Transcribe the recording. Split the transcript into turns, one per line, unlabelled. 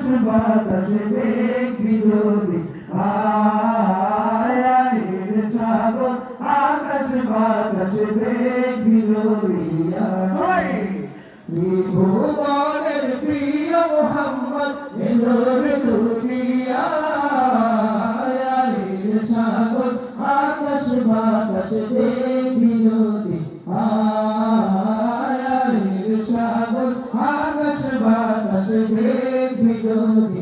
আকাশ বাতাস দেখবি যদি আয় রে সাগর আকাশ বাতাস দেখবি যদি ত্রিভুবনের প্রিয় মোহাম্মদ এলো রে দুনিয়ায় রে সাগর আকাশ বাতাস দেখবি যদি আয় রে সাগর আকাশ বাতাস দেখবি যদি